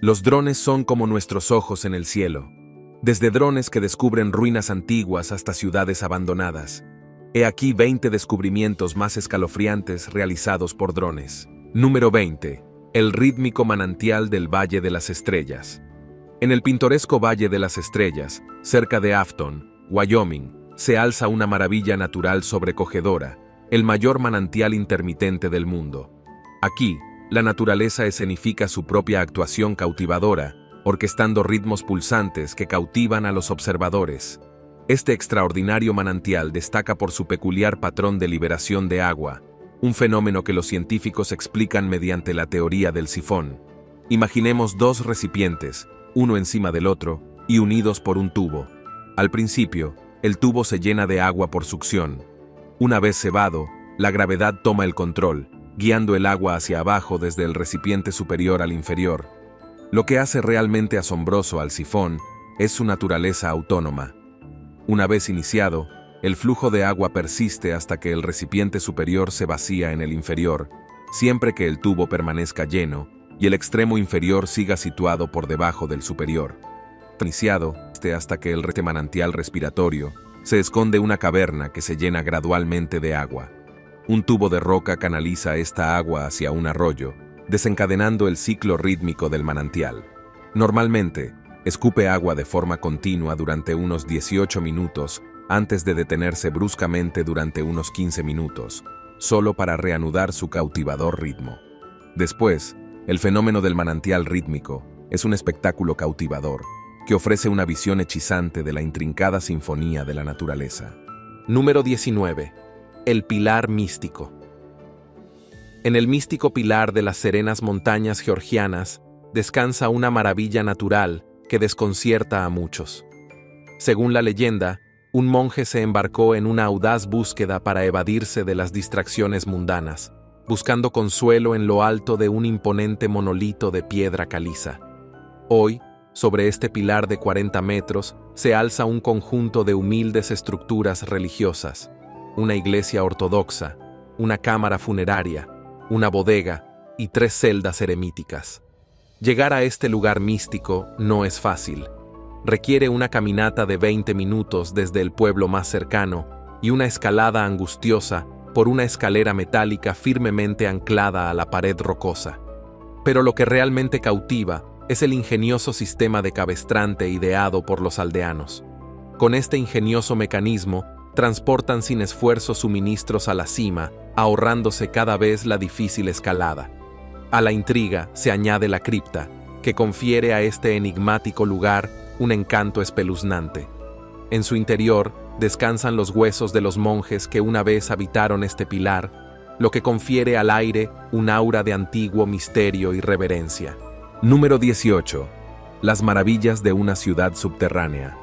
Los drones son como nuestros ojos en el cielo. Desde drones que descubren ruinas antiguas hasta ciudades abandonadas. He aquí 20 descubrimientos más escalofriantes realizados por drones. Número 20. El rítmico manantial del Valle de las Estrellas. En el pintoresco Valle de las Estrellas, cerca de Afton, Wyoming, se alza una maravilla natural sobrecogedora, el mayor manantial intermitente del mundo. Aquí, la naturaleza escenifica su propia actuación cautivadora, orquestando ritmos pulsantes que cautivan a los observadores. Este extraordinario manantial destaca por su peculiar patrón de liberación de agua, un fenómeno que los científicos explican mediante la teoría del sifón. Imaginemos dos recipientes, uno encima del otro, y unidos por un tubo. Al principio, el tubo se llena de agua por succión. Una vez cebado, la gravedad toma el control, guiando el agua hacia abajo desde el recipiente superior al inferior. Lo que hace realmente asombroso al sifón es su naturaleza autónoma. Una vez iniciado, el flujo de agua persiste hasta que el recipiente superior se vacía en el inferior, siempre que el tubo permanezca lleno y el extremo inferior siga situado por debajo del superior. Iniciado, hasta que el manantial respiratorio se esconde una caverna que se llena gradualmente de agua. Un tubo de roca canaliza esta agua hacia un arroyo, desencadenando el ciclo rítmico del manantial. Normalmente, escupe agua de forma continua durante unos 18 minutos antes de detenerse bruscamente durante unos 15 minutos, solo para reanudar su cautivador ritmo. Después, el fenómeno del manantial rítmico es un espectáculo cautivador que ofrece una visión hechizante de la intrincada sinfonía de la naturaleza. Número 19. El Pilar Místico. En el místico pilar de las serenas montañas georgianas descansa una maravilla natural que desconcierta a muchos. Según la leyenda, un monje se embarcó en una audaz búsqueda para evadirse de las distracciones mundanas, buscando consuelo en lo alto de un imponente monolito de piedra caliza. Hoy, sobre este pilar de 40 metros, se alza un conjunto de humildes estructuras religiosas, una iglesia ortodoxa, una cámara funeraria, una bodega y 3 celdas eremíticas. Llegar a este lugar místico no es fácil. Requiere una caminata de 20 minutos desde el pueblo más cercano y una escalada angustiosa por una escalera metálica firmemente anclada a la pared rocosa. Pero lo que realmente cautiva es el ingenioso sistema de cabestrante ideado por los aldeanos. Con este ingenioso mecanismo, transportan sin esfuerzo suministros a la cima, ahorrándose cada vez la difícil escalada. A la intriga se añade la cripta, que confiere a este enigmático lugar un encanto espeluznante. En su interior descansan los huesos de los monjes que una vez habitaron este pilar, lo que confiere al aire un aura de antiguo misterio y reverencia. Número 18. Las maravillas de una ciudad subterránea.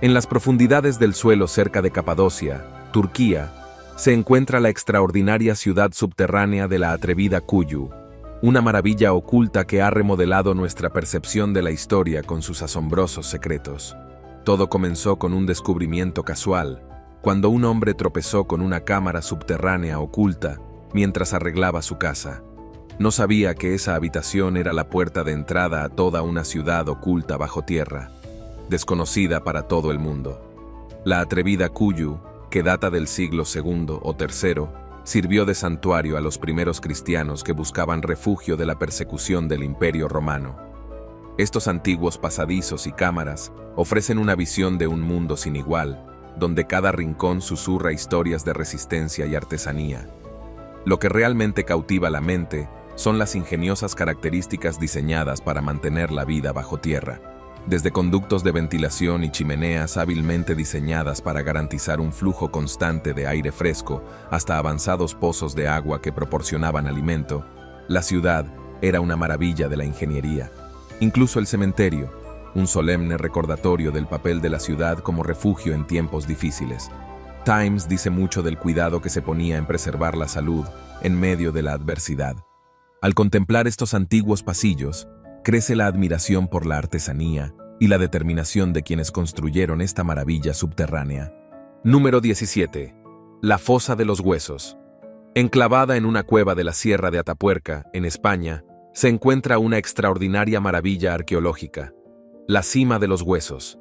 En las profundidades del suelo cerca de Capadocia, Turquía, se encuentra la extraordinaria ciudad subterránea de la atrevida Kuyu, una maravilla oculta que ha remodelado nuestra percepción de la historia con sus asombrosos secretos. Todo comenzó con un descubrimiento casual, cuando un hombre tropezó con una cámara subterránea oculta mientras arreglaba su casa. No sabía que esa habitación era la puerta de entrada a toda una ciudad oculta bajo tierra, desconocida para todo el mundo. La atrevida Kuyu, que data del siglo II o III, sirvió de santuario a los primeros cristianos que buscaban refugio de la persecución del Imperio Romano. Estos antiguos pasadizos y cámaras ofrecen una visión de un mundo sin igual, donde cada rincón susurra historias de resistencia y artesanía. Lo que realmente cautiva la mente son las ingeniosas características diseñadas para mantener la vida bajo tierra, desde conductos de ventilación y chimeneas hábilmente diseñadas para garantizar un flujo constante de aire fresco hasta avanzados pozos de agua que proporcionaban alimento. La ciudad era una maravilla de la ingeniería. Incluso el cementerio, un solemne recordatorio del papel de la ciudad como refugio en tiempos difíciles. Times dice mucho del cuidado que se ponía en preservar la salud en medio de la adversidad. Al contemplar estos antiguos pasillos, crece la admiración por la artesanía y la determinación de quienes construyeron esta maravilla subterránea. Número 17. La Fosa de los Huesos. Enclavada en una cueva de la Sierra de Atapuerca, en España, se encuentra una extraordinaria maravilla arqueológica, la Cima de los Huesos.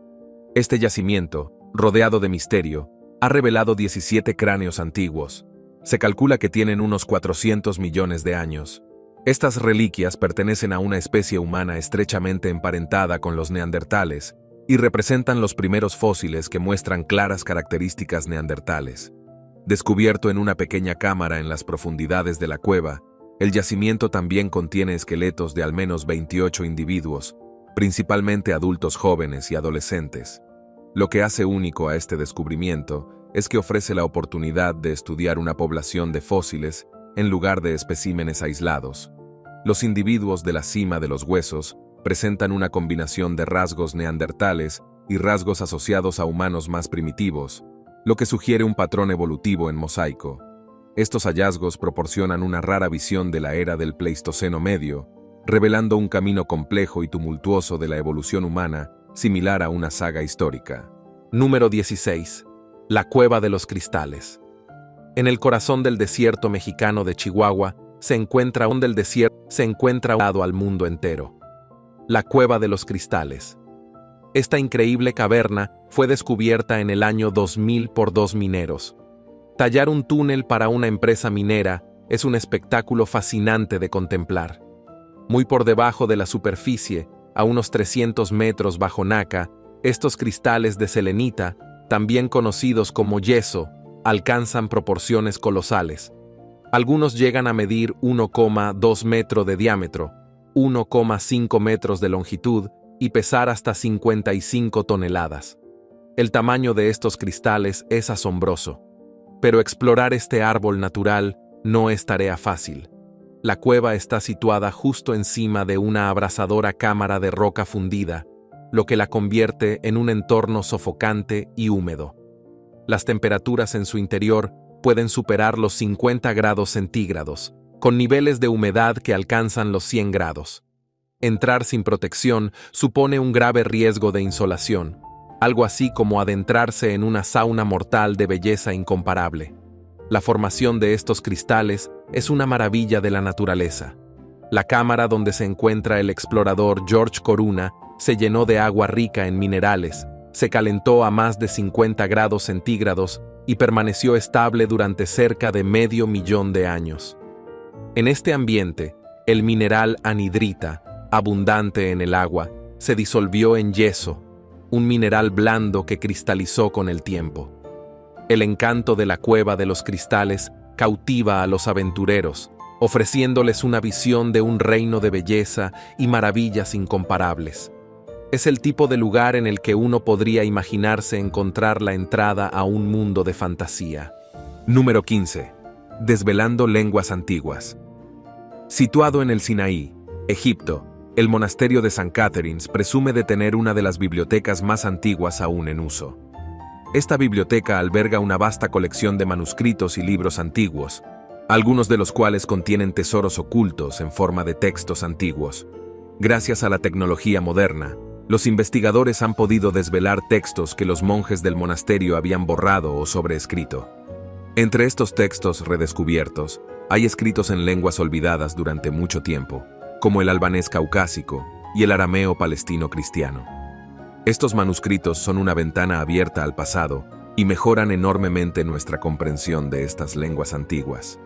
Este yacimiento, rodeado de misterio, ha revelado 17 cráneos antiguos. Se calcula que tienen unos 400 millones de años. Estas reliquias pertenecen a una especie humana estrechamente emparentada con los neandertales y representan los primeros fósiles que muestran claras características neandertales. Descubierto en una pequeña cámara en las profundidades de la cueva, el yacimiento también contiene esqueletos de al menos 28 individuos, principalmente adultos jóvenes y adolescentes. Lo que hace único a este descubrimiento es que ofrece la oportunidad de estudiar una población de fósiles en lugar de especímenes aislados. Los individuos de la Cima de los Huesos presentan una combinación de rasgos neandertales y rasgos asociados a humanos más primitivos, lo que sugiere un patrón evolutivo en mosaico. Estos hallazgos proporcionan una rara visión de la era del Pleistoceno medio, revelando un camino complejo y tumultuoso de la evolución humana, similar a una saga histórica. Número 16. La Cueva de los Cristales. En el corazón del desierto mexicano de Chihuahua se encuentra dado al mundo entero. La Cueva de los Cristales. Esta increíble caverna fue descubierta en el año 2000 por dos mineros. Tallar un túnel para una empresa minera es un espectáculo fascinante de contemplar. Muy por debajo de la superficie, a unos 300 metros bajo Naca, estos cristales de selenita, también conocidos como yeso, alcanzan proporciones colosales. Algunos llegan a medir 1,2 metros de diámetro, 1,5 metros de longitud y pesar hasta 55 toneladas. El tamaño de estos cristales es asombroso. Pero explorar este árbol natural no es tarea fácil. La cueva está situada justo encima de una abrasadora cámara de roca fundida, lo que la convierte en un entorno sofocante y húmedo. Las temperaturas en su interior pueden superar los 50 grados centígrados, con niveles de humedad que alcanzan los 100 grados. Entrar sin protección supone un grave riesgo de insolación, algo así como adentrarse en una sauna mortal de belleza incomparable. La formación de estos cristales es una maravilla de la naturaleza. La cámara donde se encuentra el explorador George Coruna se llenó de agua rica en minerales, se calentó a más de 50 grados centígrados y permaneció estable durante cerca de medio millón de años. En este ambiente, el mineral anhidrita, abundante en el agua, se disolvió en yeso, un mineral blando que cristalizó con el tiempo. El encanto de la Cueva de los Cristales cautiva a los aventureros, ofreciéndoles una visión de un reino de belleza y maravillas incomparables. Es el tipo de lugar en el que uno podría imaginarse encontrar la entrada a un mundo de fantasía. Número 15. Desvelando lenguas antiguas. Situado en el Sinaí, Egipto, el monasterio de St. Catherine's presume de tener una de las bibliotecas más antiguas aún en uso. Esta biblioteca alberga una vasta colección de manuscritos y libros antiguos, algunos de los cuales contienen tesoros ocultos en forma de textos antiguos. Gracias a la tecnología moderna, los investigadores han podido desvelar textos que los monjes del monasterio habían borrado o sobreescrito. Entre estos textos redescubiertos, hay escritos en lenguas olvidadas durante mucho tiempo, como el albanés caucásico y el arameo palestino cristiano. Estos manuscritos son una ventana abierta al pasado y mejoran enormemente nuestra comprensión de estas lenguas antiguas.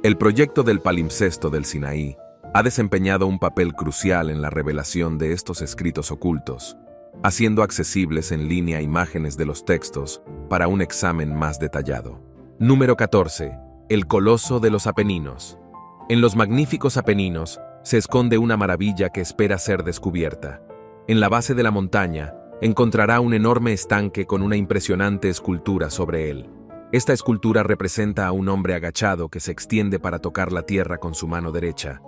El proyecto del palimpsesto del Sinaí ha desempeñado un papel crucial en la revelación de estos escritos ocultos, haciendo accesibles en línea imágenes de los textos para un examen más detallado. Número 14. El Coloso de los Apeninos. En los magníficos Apeninos se esconde una maravilla que espera ser descubierta. En la base de la montaña encontrará un enorme estanque con una impresionante escultura sobre él. Esta escultura representa a un hombre agachado que se extiende para tocar la tierra con su mano derecha.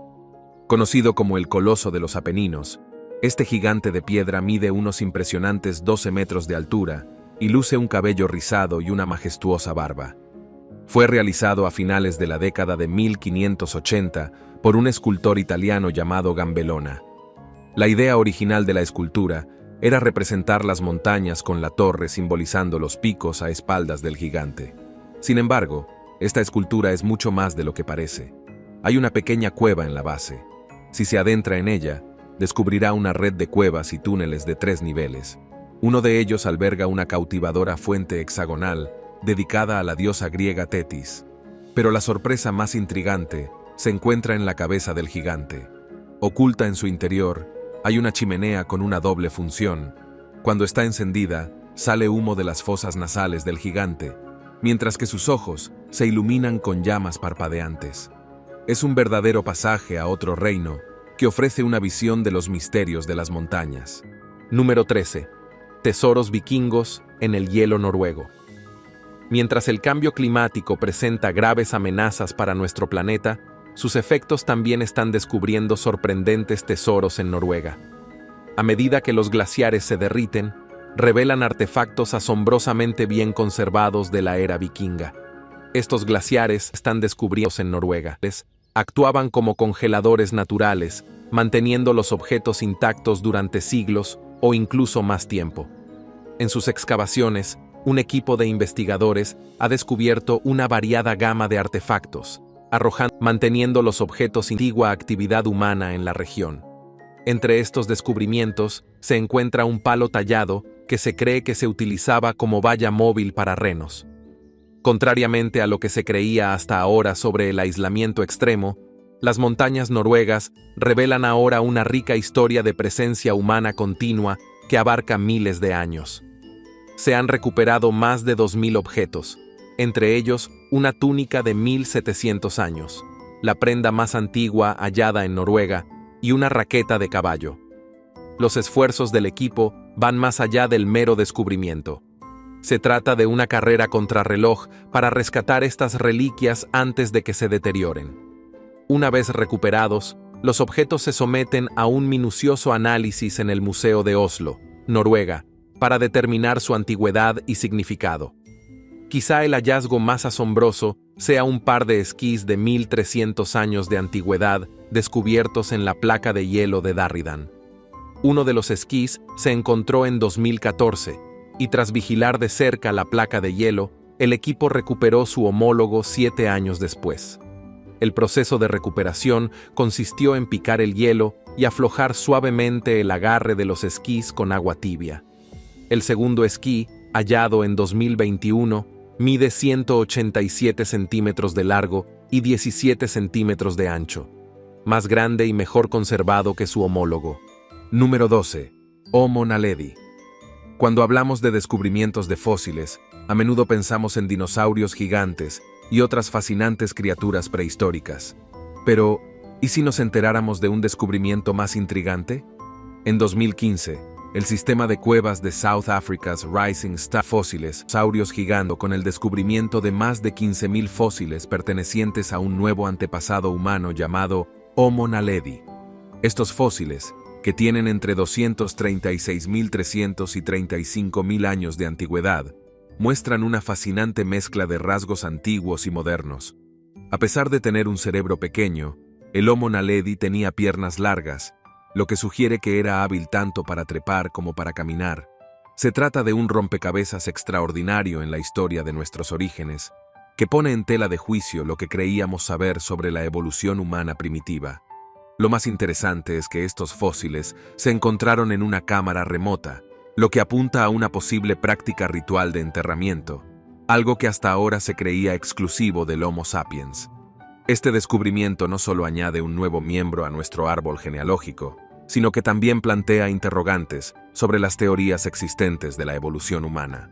Conocido como el Coloso de los Apeninos, este gigante de piedra mide unos impresionantes 12 metros de altura y luce un cabello rizado y una majestuosa barba. Fue realizado a finales de la década de 1580 por un escultor italiano llamado Gambellona. La idea original de la escultura era representar las montañas con la torre simbolizando los picos a espaldas del gigante. Sin embargo, esta escultura es mucho más de lo que parece. Hay una pequeña cueva en la base. Si se adentra en ella, descubrirá una red de cuevas y túneles de 3 niveles. Uno de ellos alberga una cautivadora fuente hexagonal dedicada a la diosa griega Tetis. Pero la sorpresa más intrigante se encuentra en la cabeza del gigante. Oculta en su interior, hay una chimenea con una doble función. Cuando está encendida, sale humo de las fosas nasales del gigante, mientras que sus ojos se iluminan con llamas parpadeantes. Es un verdadero pasaje a otro reino que ofrece una visión de los misterios de las montañas. Número 13. Tesoros vikingos en el hielo noruego. Mientras el cambio climático presenta graves amenazas para nuestro planeta, sus efectos también están descubriendo sorprendentes tesoros en Noruega. A medida que los glaciares se derriten, revelan artefactos asombrosamente bien conservados de la era vikinga. Estos glaciares están descubridos en Noruega. Actuaban como congeladores naturales, manteniendo los objetos intactos durante siglos o incluso más tiempo. En sus excavaciones, un equipo de investigadores ha descubierto una variada gama de artefactos, manteniendo los objetos antigua actividad humana en la región. Entre estos descubrimientos se encuentra un palo tallado que se cree que se utilizaba como valla móvil para renos. Contrariamente a lo que se creía hasta ahora sobre el aislamiento extremo, las montañas noruegas revelan ahora una rica historia de presencia humana continua que abarca miles de años. Se han recuperado más de 2.000 objetos, entre ellos una túnica de 1.700 años, la prenda más antigua hallada en Noruega, y una raqueta de caballo. Los esfuerzos del equipo van más allá del mero descubrimiento. Se trata de una carrera contrarreloj para rescatar estas reliquias antes de que se deterioren. Una vez recuperados, los objetos se someten a un minucioso análisis en el Museo de Oslo, Noruega, para determinar su antigüedad y significado. Quizá el hallazgo más asombroso sea un par de esquís de 1.300 años de antigüedad descubiertos en la placa de hielo de Darridan. Uno de los esquís se encontró en 2014, y tras vigilar de cerca la placa de hielo, el equipo recuperó su homólogo 7 años después. El proceso de recuperación consistió en picar el hielo y aflojar suavemente el agarre de los esquís con agua tibia. El segundo esquí, hallado en 2021, mide 187 centímetros de largo y 17 centímetros de ancho, más grande y mejor conservado que su homólogo. Número 12. Homo naledi. Cuando hablamos de descubrimientos de fósiles, a menudo pensamos en dinosaurios gigantes y otras fascinantes criaturas prehistóricas. Pero, ¿y si nos enteráramos de un descubrimiento más intrigante? En 2015, el sistema de cuevas de South Africa's Rising Star fósiles, dinosaurios gigando con el descubrimiento de más de 15.000 fósiles pertenecientes a un nuevo antepasado humano llamado Homo naledi. Estos fósiles, que tienen entre 236.300 y 35.000 años de antigüedad, muestran una fascinante mezcla de rasgos antiguos y modernos. A pesar de tener un cerebro pequeño, el Homo naledi tenía piernas largas, lo que sugiere que era hábil tanto para trepar como para caminar. Se trata de un rompecabezas extraordinario en la historia de nuestros orígenes, que pone en tela de juicio lo que creíamos saber sobre la evolución humana primitiva. Lo más interesante es que estos fósiles se encontraron en una cámara remota, lo que apunta a una posible práctica ritual de enterramiento, algo que hasta ahora se creía exclusivo del Homo sapiens. Este descubrimiento no solo añade un nuevo miembro a nuestro árbol genealógico, sino que también plantea interrogantes sobre las teorías existentes de la evolución humana.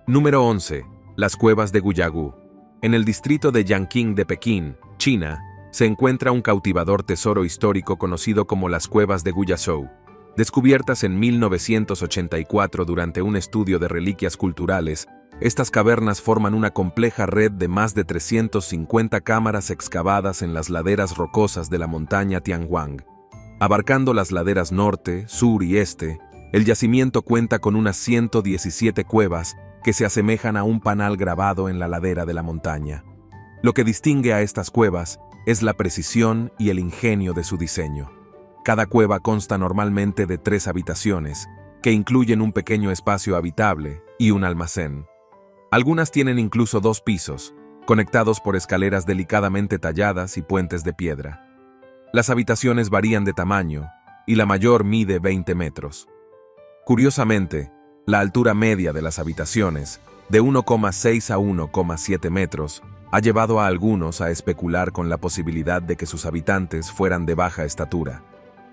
Número 11. Las cuevas de Guyagu. En el distrito de Yanqing de Pekín, China, se encuentra un cautivador tesoro histórico conocido como las cuevas de Guyazhou. Descubiertas en 1984 durante un estudio de reliquias culturales, estas cavernas forman una compleja red de más de 350 cámaras excavadas en las laderas rocosas de la montaña Tianhuang. Abarcando las laderas norte, sur y este, el yacimiento cuenta con unas 117 cuevas que se asemejan a un panal grabado en la ladera de la montaña. Lo que distingue a estas cuevas es la precisión y el ingenio de su diseño. Cada cueva consta normalmente de 3 habitaciones, que incluyen un pequeño espacio habitable y un almacén. Algunas tienen incluso 2 pisos, conectados por escaleras delicadamente talladas y puentes de piedra. Las habitaciones varían de tamaño, y la mayor mide 20 metros. Curiosamente, la altura media de las habitaciones, de 1,6 a 1,7 metros, ha llevado a algunos a especular con la posibilidad de que sus habitantes fueran de baja estatura.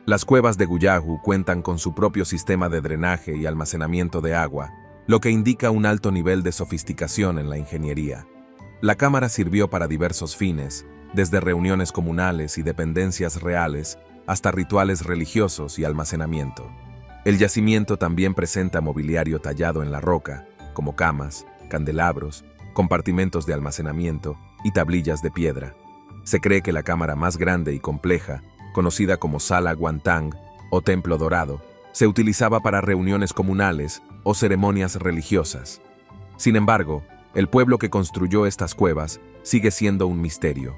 Las cuevas de Guyaju cuentan con su propio sistema de drenaje y almacenamiento de agua, lo que indica un alto nivel de sofisticación en la ingeniería. La cámara sirvió para diversos fines, desde reuniones comunales y dependencias reales hasta rituales religiosos y almacenamiento. El yacimiento también presenta mobiliario tallado en la roca, como camas, candelabros, compartimentos de almacenamiento y tablillas de piedra. Se cree que la cámara más grande y compleja, conocida como Sala Guantang o Templo Dorado, se utilizaba para reuniones comunales o ceremonias religiosas. Sin embargo, el pueblo que construyó estas cuevas sigue siendo un misterio.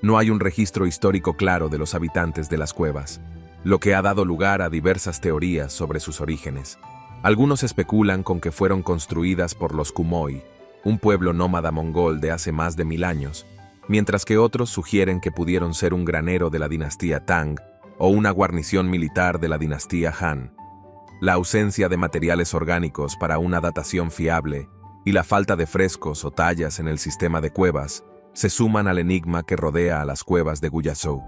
No hay un registro histórico claro de los habitantes de las cuevas, lo que ha dado lugar a diversas teorías sobre sus orígenes. Algunos especulan con que fueron construidas por los Kumoy, un pueblo nómada mongol de hace más de 1000 años, mientras que otros sugieren que pudieron ser un granero de la dinastía Tang o una guarnición militar de la dinastía Han. La ausencia de materiales orgánicos para una datación fiable y la falta de frescos o tallas en el sistema de cuevas se suman al enigma que rodea a las cuevas de Guyazhou.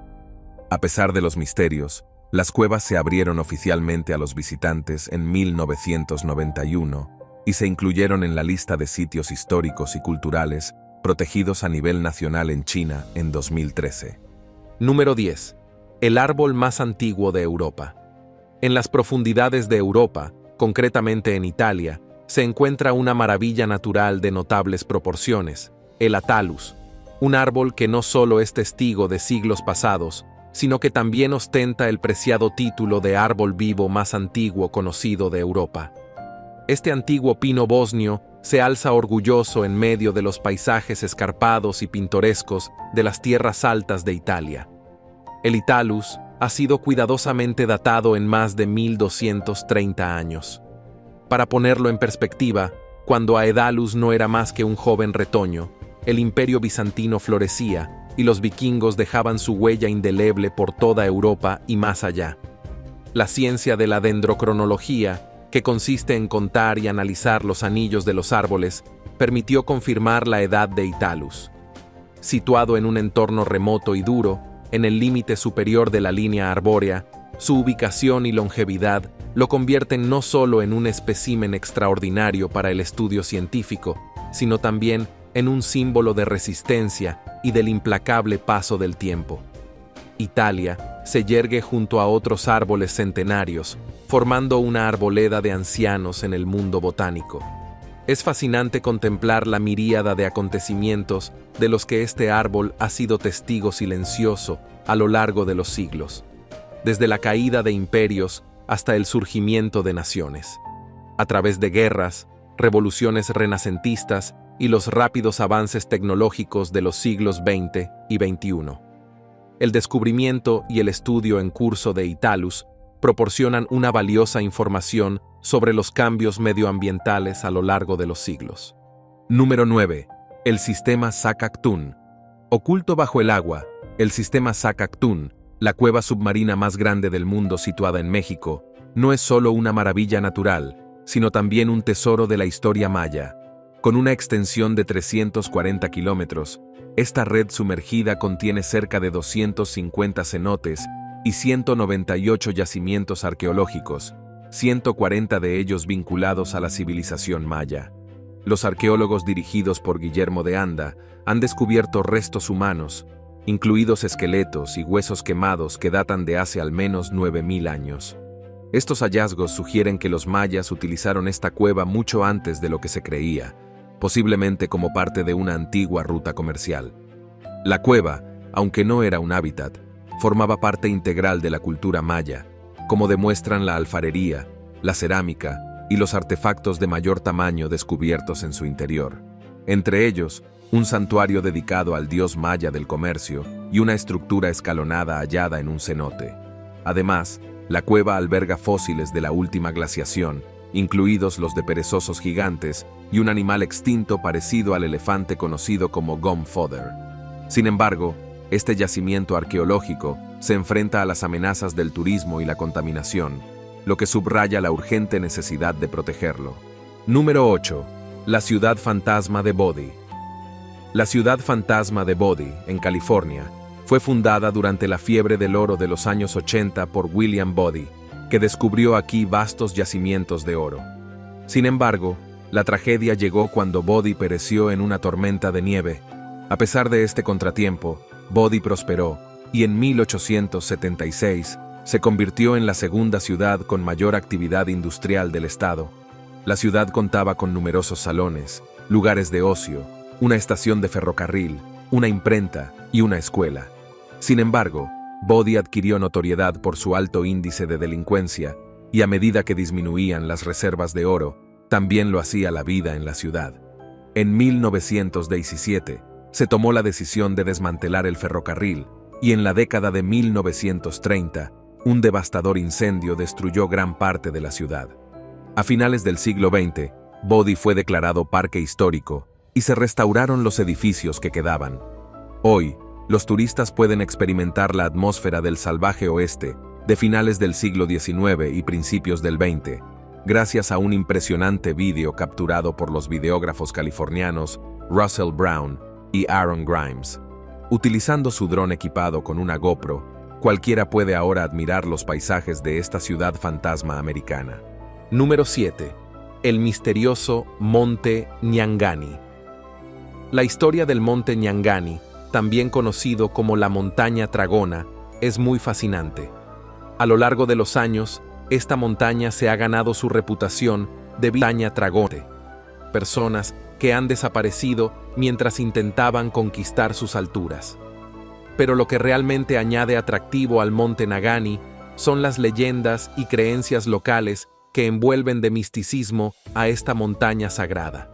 A pesar de los misterios, las cuevas se abrieron oficialmente a los visitantes en 1991 y se incluyeron en la lista de sitios históricos y culturales protegidos a nivel nacional en China en 2013. Número 10. El árbol más antiguo de Europa. En las profundidades de Europa, concretamente en Italia, se encuentra una maravilla natural de notables proporciones, el Atalus, un árbol que no solo es testigo de siglos pasados, sino que también ostenta el preciado título de árbol vivo más antiguo conocido de Europa. Este antiguo pino bosnio se alza orgulloso en medio de los paisajes escarpados y pintorescos de las tierras altas de Italia. El Italus ha sido cuidadosamente datado en más de 1230 años. Para ponerlo en perspectiva, cuando Aedalus no era más que un joven retoño, el imperio bizantino florecía y los vikingos dejaban su huella indeleble por toda Europa y más allá. La ciencia de la dendrocronología, que consiste en contar y analizar los anillos de los árboles, permitió confirmar la edad de Italus. Situado en un entorno remoto y duro, en el límite superior de la línea arbórea, su ubicación y longevidad lo convierten no solo en un espécimen extraordinario para el estudio científico, sino también en un símbolo de resistencia y del implacable paso del tiempo. Italia se yergue junto a otros árboles centenarios, formando una arboleda de ancianos en el mundo botánico. Es fascinante contemplar la miríada de acontecimientos de los que este árbol ha sido testigo silencioso a lo largo de los siglos, desde la caída de imperios hasta el surgimiento de naciones, a través de guerras, revoluciones renacentistas y los rápidos avances tecnológicos de los siglos XX y XXI. El descubrimiento y el estudio en curso de Italus proporcionan una valiosa información sobre los cambios medioambientales a lo largo de los siglos. Número 9. El sistema Sacaktún. Oculto bajo el agua, el sistema Sacaktún, la cueva submarina más grande del mundo situada en México, no es solo una maravilla natural, sino también un tesoro de la historia maya. Con una extensión de 340 kilómetros, esta red sumergida contiene cerca de 250 cenotes y 198 yacimientos arqueológicos, 140 de ellos vinculados a la civilización maya. Los arqueólogos dirigidos por Guillermo de Anda han descubierto restos humanos, incluidos esqueletos y huesos quemados que datan de hace al menos 9000 años. Estos hallazgos sugieren que los mayas utilizaron esta cueva mucho antes de lo que se creía, posiblemente como parte de una antigua ruta comercial. La cueva, aunque no era un hábitat, formaba parte integral de la cultura maya, como demuestran la alfarería, la cerámica y los artefactos de mayor tamaño descubiertos en su interior. Entre ellos, un santuario dedicado al dios maya del comercio y una estructura escalonada hallada en un cenote. Además, la cueva alberga fósiles de la última glaciación, incluidos los de perezosos gigantes y un animal extinto parecido al elefante conocido como Gom Fodder. Sin embargo, este yacimiento arqueológico se enfrenta a las amenazas del turismo y la contaminación, lo que subraya la urgente necesidad de protegerlo. Número 8. La ciudad fantasma de Bodhi. La ciudad fantasma de Bodhi, en California, fue fundada durante la fiebre del oro de los años 80 por William Bodhi, que descubrió aquí vastos yacimientos de oro. Sin embargo, la tragedia llegó cuando Bodhi pereció en una tormenta de nieve. A pesar de este contratiempo, Bodhi prosperó y en 1876 se convirtió en la segunda ciudad con mayor actividad industrial del estado. La ciudad contaba con numerosos salones, lugares de ocio, una estación de ferrocarril, una imprenta y una escuela. Sin embargo, Bodhi adquirió notoriedad por su alto índice de delincuencia y a medida que disminuían las reservas de oro, también lo hacía la vida en la ciudad. En 1917, se tomó la decisión de desmantelar el ferrocarril y en la década de 1930, un devastador incendio destruyó gran parte de la ciudad. A finales del siglo XX, Bodhi fue declarado parque histórico y se restauraron los edificios que quedaban. Hoy, los turistas pueden experimentar la atmósfera del salvaje oeste de finales del siglo XIX y principios del XX, gracias a un impresionante vídeo capturado por los videógrafos californianos Russell Brown y Aaron Grimes. Utilizando su dron equipado con una GoPro, cualquiera puede ahora admirar los paisajes de esta ciudad fantasma americana. Número 7. El misterioso Monte Nyangani. La historia del Monte Nyangani, también conocido como la Montaña Tragona, es muy fascinante. A lo largo de los años, esta montaña se ha ganado su reputación de montaña tragona. Personas que han desaparecido mientras intentaban conquistar sus alturas. Pero lo que realmente añade atractivo al Monte Nyangani son las leyendas y creencias locales que envuelven de misticismo a esta montaña sagrada.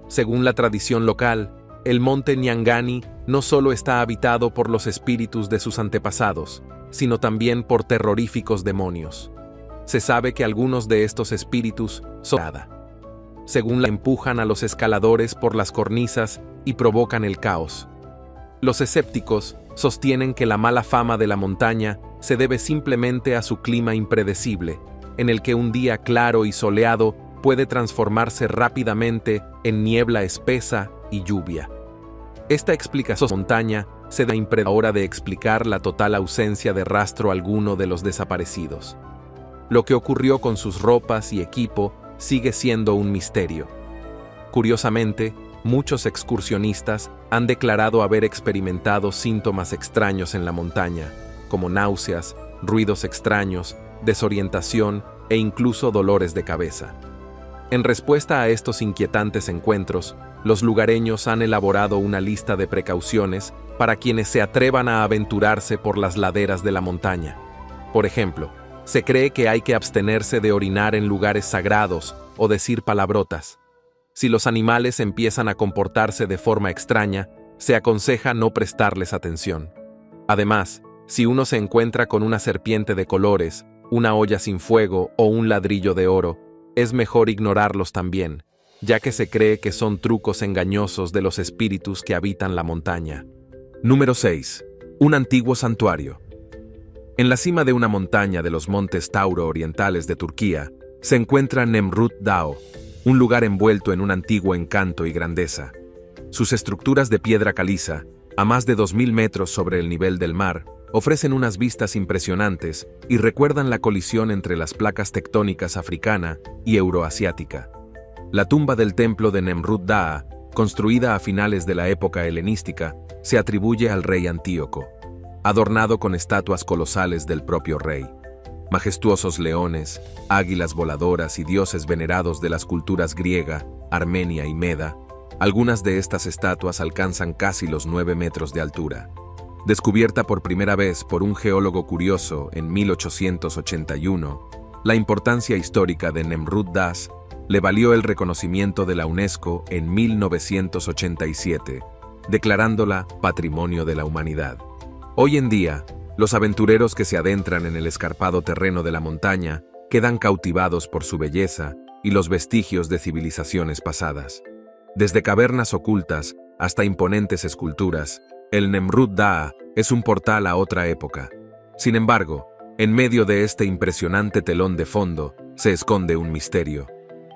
Según la tradición local, el Monte Nyangani no solo está habitado por los espíritus de sus antepasados, sino también por terroríficos demonios. Se sabe que algunos de estos espíritus son según la empujan a los escaladores por las cornisas y provocan el caos. Los escépticos sostienen que la mala fama de la montaña se debe simplemente a su clima impredecible, en el que un día claro y soleado puede transformarse rápidamente en niebla espesa y lluvia. Esta explicación de la montaña se da a la hora de explicar la total ausencia de rastro alguno de los desaparecidos. Lo que ocurrió con sus ropas y equipo sigue siendo un misterio. Curiosamente, muchos excursionistas han declarado haber experimentado síntomas extraños en la montaña, como náuseas, ruidos extraños, desorientación e incluso dolores de cabeza. En respuesta a estos inquietantes encuentros, los lugareños han elaborado una lista de precauciones para quienes se atrevan a aventurarse por las laderas de la montaña. Por ejemplo, se cree que hay que abstenerse de orinar en lugares sagrados o decir palabrotas. Si los animales empiezan a comportarse de forma extraña, se aconseja no prestarles atención. Además, si uno se encuentra con una serpiente de colores, una olla sin fuego o un ladrillo de oro, es mejor ignorarlos también, ya que se cree que son trucos engañosos de los espíritus que habitan la montaña. Número 6. Un antiguo santuario. En la cima de una montaña de los montes Tauro orientales de Turquía, se encuentra Nemrut Dağ, un lugar envuelto en un antiguo encanto y grandeza. Sus estructuras de piedra caliza, a más de 2000 metros sobre el nivel del mar, ofrecen unas vistas impresionantes y recuerdan la colisión entre las placas tectónicas africana y euroasiática. La tumba del templo de Nemrut Dağ, construida a finales de la época helenística, se atribuye al rey Antíoco, adornado con estatuas colosales del propio rey. Majestuosos leones, águilas voladoras y dioses venerados de las culturas griega, armenia y meda, algunas de estas estatuas alcanzan casi los 9 metros de altura. Descubierta por primera vez por un geólogo curioso en 1881, la importancia histórica de Nemrut Dağ le valió el reconocimiento de la UNESCO en 1987, declarándola Patrimonio de la Humanidad. Hoy en día, los aventureros que se adentran en el escarpado terreno de la montaña quedan cautivados por su belleza y los vestigios de civilizaciones pasadas. Desde cavernas ocultas hasta imponentes esculturas, El Nemrut Daa es un portal a otra época. Sin embargo, en medio de este impresionante telón de fondo, se esconde un misterio.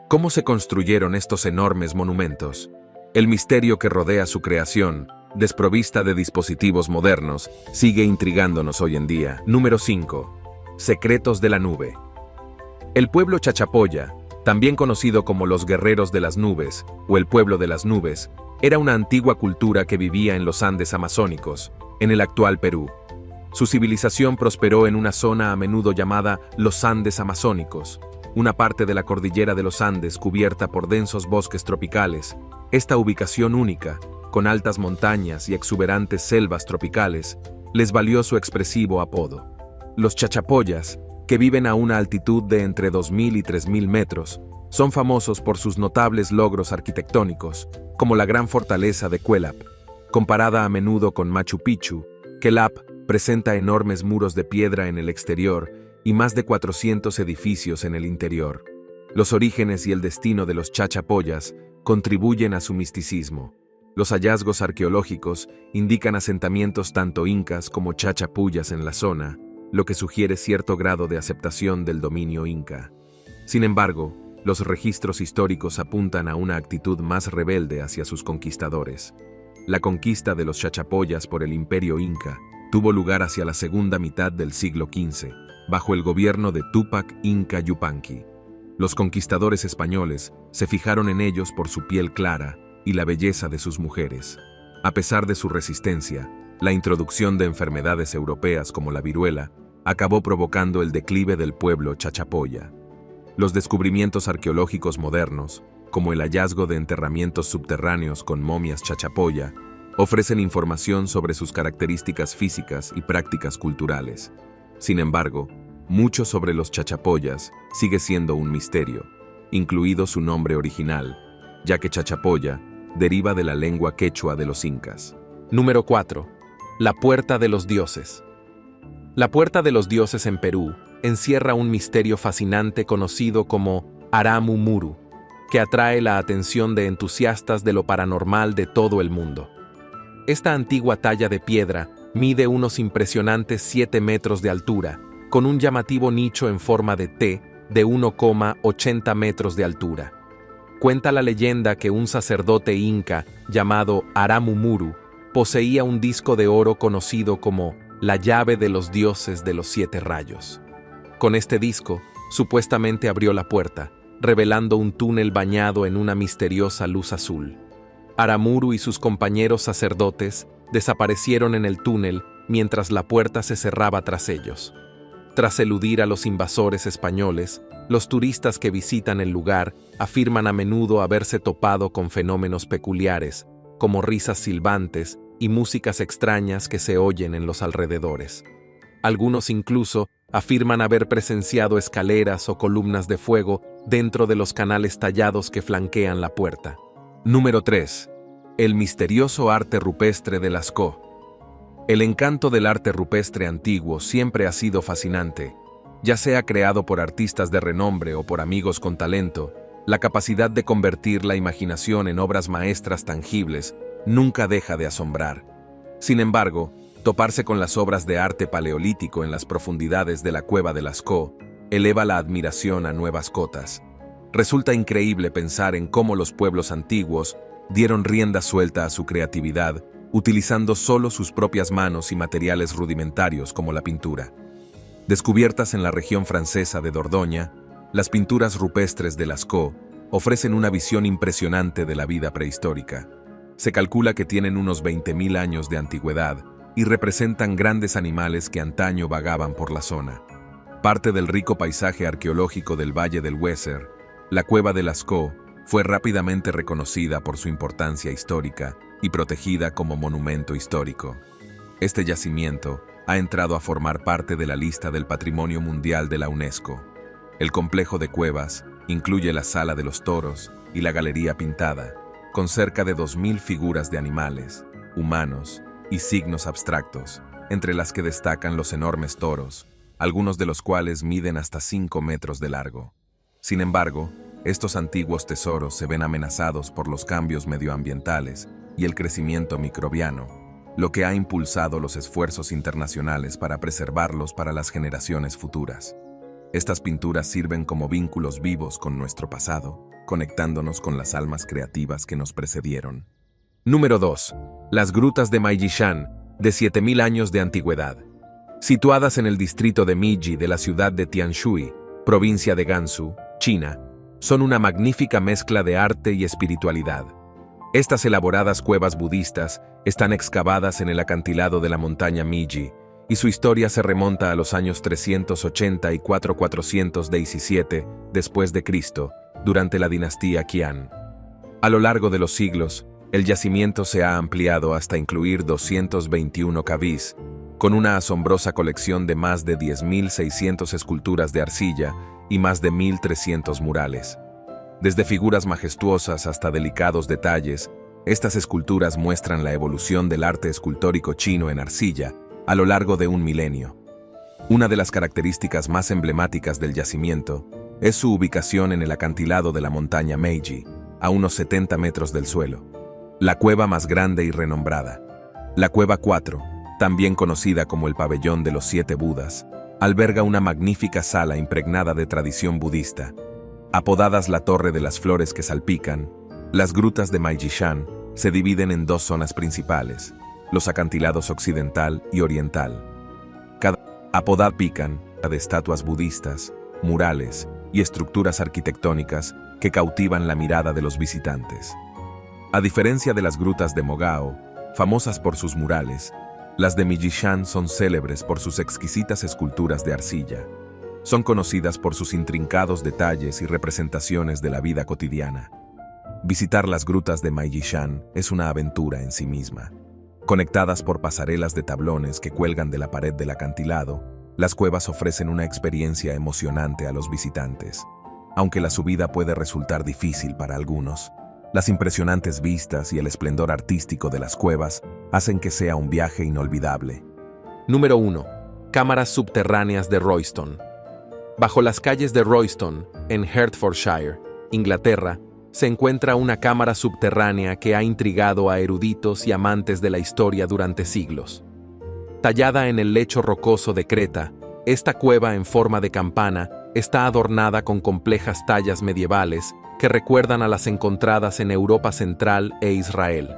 ¿Cómo se construyeron estos enormes monumentos? El misterio que rodea su creación, desprovista de dispositivos modernos, sigue intrigándonos hoy en día. Número 5. Secretos de la nube. El pueblo Chachapoya, también conocido como los guerreros de las nubes o el pueblo de las nubes, era una antigua cultura que vivía en los Andes amazónicos, en el actual Perú. Su civilización prosperó en una zona a menudo llamada los Andes amazónicos, una parte de la cordillera de los Andes cubierta por densos bosques tropicales. Esta ubicación única, con altas montañas y exuberantes selvas tropicales, les valió su expresivo apodo. Los Chachapoyas, que viven a una altitud de entre 2.000 y 3.000 metros, son famosos por sus notables logros arquitectónicos, como la gran fortaleza de Cuelap. Comparada a menudo con Machu Picchu, Quelap presenta enormes muros de piedra en el exterior y más de 400 edificios en el interior. Los orígenes y el destino de los Chachapoyas contribuyen a su misticismo. Los hallazgos arqueológicos indican asentamientos tanto incas como chachapuyas en la zona, lo que sugiere cierto grado de aceptación del dominio inca. Sin embargo, los registros históricos apuntan a una actitud más rebelde hacia sus conquistadores. La conquista de los Chachapoyas por el Imperio Inca tuvo lugar hacia la segunda mitad del siglo XV, bajo el gobierno de Túpac Inca Yupanqui. Los conquistadores españoles se fijaron en ellos por su piel clara y la belleza de sus mujeres. A pesar de su resistencia, la introducción de enfermedades europeas como la viruela acabó provocando el declive del pueblo Chachapoya. Los descubrimientos arqueológicos modernos, como el hallazgo de enterramientos subterráneos con momias Chachapoya, ofrecen información sobre sus características físicas y prácticas culturales. Sin embargo, mucho sobre los Chachapoyas sigue siendo un misterio, incluido su nombre original, ya que Chachapoya deriva de la lengua quechua de los incas. Número 4. La Puerta de los Dioses. La Puerta de los Dioses en Perú encierra un misterio fascinante conocido como Aramu Muru, que atrae la atención de entusiastas de lo paranormal de todo el mundo. Esta antigua talla de piedra mide unos impresionantes 7 metros de altura, con un llamativo nicho en forma de T de 1,80 metros de altura. Cuenta la leyenda que un sacerdote inca llamado Aramu Muru poseía un disco de oro conocido como la llave de los dioses de los 7 rayos. Con este disco, supuestamente abrió la puerta, revelando un túnel bañado en una misteriosa luz azul. Aramuru y sus compañeros sacerdotes desaparecieron en el túnel mientras la puerta se cerraba tras ellos. Tras eludir a los invasores españoles, los turistas que visitan el lugar afirman a menudo haberse topado con fenómenos peculiares, como risas silbantes y músicas extrañas que se oyen en los alrededores. Algunos incluso afirman haber presenciado escaleras o columnas de fuego dentro de los canales tallados que flanquean la puerta. Número 3. El misterioso arte rupestre de Lascaux. El encanto del arte rupestre antiguo siempre ha sido fascinante. Ya sea creado por artistas de renombre o por amigos con talento, la capacidad de convertir la imaginación en obras maestras tangibles nunca deja de asombrar. Sin embargo, toparse con las obras de arte paleolítico en las profundidades de la cueva de Lascaux eleva la admiración a nuevas cotas. Resulta increíble pensar en cómo los pueblos antiguos dieron rienda suelta a su creatividad, utilizando solo sus propias manos y materiales rudimentarios como la pintura. Descubiertas en la región francesa de Dordoña, las pinturas rupestres de Lascaux ofrecen una visión impresionante de la vida prehistórica. Se calcula que tienen unos 20.000 años de antigüedad y representan grandes animales que antaño vagaban por la zona. Parte del rico paisaje arqueológico del Valle del Weser, la cueva de Lascaux fue rápidamente reconocida por su importancia histórica y protegida como monumento histórico. Este yacimiento ha entrado a formar parte de la lista del Patrimonio Mundial de la UNESCO. El complejo de cuevas incluye la Sala de los Toros y la Galería Pintada, con cerca de 2.000 figuras de animales, humanos y signos abstractos, entre las que destacan los enormes toros, algunos de los cuales miden hasta 5 metros de largo. Sin embargo, estos antiguos tesoros se ven amenazados por los cambios medioambientales y el crecimiento microbiano, lo que ha impulsado los esfuerzos internacionales para preservarlos para las generaciones futuras. Estas pinturas sirven como vínculos vivos con nuestro pasado, conectándonos con las almas creativas que nos precedieron. Número 2. Las grutas de Maijishan, de 7000 años de antigüedad. Situadas en el distrito de Miji de la ciudad de Tianshui, provincia de Gansu, China, son una magnífica mezcla de arte y espiritualidad. Estas elaboradas cuevas budistas están excavadas en el acantilado de la montaña Miji, y su historia se remonta a los años 380 y 417 después de Cristo, durante la dinastía Qian. A lo largo de los siglos, el yacimiento se ha ampliado hasta incluir 221 kavís, con una asombrosa colección de más de 10.600 esculturas de arcilla y más de 1.300 murales. Desde figuras majestuosas hasta delicados detalles, estas esculturas muestran la evolución del arte escultórico chino en arcilla a lo largo de un milenio. Una de las características más emblemáticas del yacimiento es su ubicación en el acantilado de la montaña Meiji, a unos 70 metros del suelo. La cueva más grande y renombrada. La Cueva 4, también conocida como el Pabellón de los 7 Budas, alberga una magnífica sala impregnada de tradición budista. Apodadas la Torre de las Flores que Salpican, las grutas de Maijishan se dividen en dos zonas principales, los acantilados occidental y oriental. Cada apodada pican de estatuas budistas, murales y estructuras arquitectónicas que cautivan la mirada de los visitantes. A diferencia de las grutas de Mogao, famosas por sus murales, las de Maijishan son célebres por sus exquisitas esculturas de arcilla. Son conocidas por sus intrincados detalles y representaciones de la vida cotidiana. Visitar las grutas de Maijishan es una aventura en sí misma. Conectadas por pasarelas de tablones que cuelgan de la pared del acantilado, las cuevas ofrecen una experiencia emocionante a los visitantes. Aunque la subida puede resultar difícil para algunos, las impresionantes vistas y el esplendor artístico de las cuevas hacen que sea un viaje inolvidable. Número 1. Cámaras subterráneas de Royston. Bajo las calles de Royston, en Hertfordshire, Inglaterra, se encuentra una cámara subterránea que ha intrigado a eruditos y amantes de la historia durante siglos. Tallada en el lecho rocoso de Creta, esta cueva en forma de campana está adornada con complejas tallas medievales que recuerdan a las encontradas en Europa Central e Israel.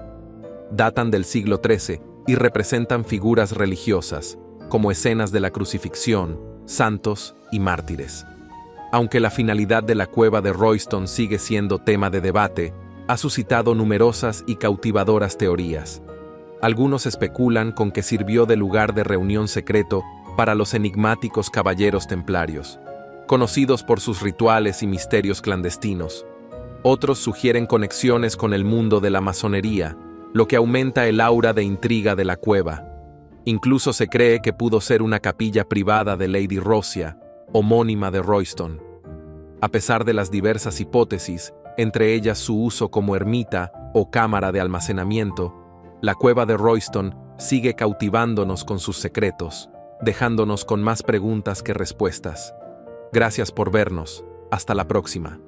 Datan del siglo XIII y representan figuras religiosas, como escenas de la crucifixión, santos y mártires. Aunque la finalidad de la cueva de Royston sigue siendo tema de debate, ha suscitado numerosas y cautivadoras teorías. Algunos especulan con que sirvió de lugar de reunión secreto para los enigmáticos caballeros templarios, conocidos por sus rituales y misterios clandestinos. Otros sugieren conexiones con el mundo de la masonería, lo que aumenta el aura de intriga de la cueva. Incluso se cree que pudo ser una capilla privada de Lady Rosia, homónima de Royston. A pesar de las diversas hipótesis, entre ellas su uso como ermita o cámara de almacenamiento, la cueva de Royston sigue cautivándonos con sus secretos, dejándonos con más preguntas que respuestas. Gracias por vernos. Hasta la próxima.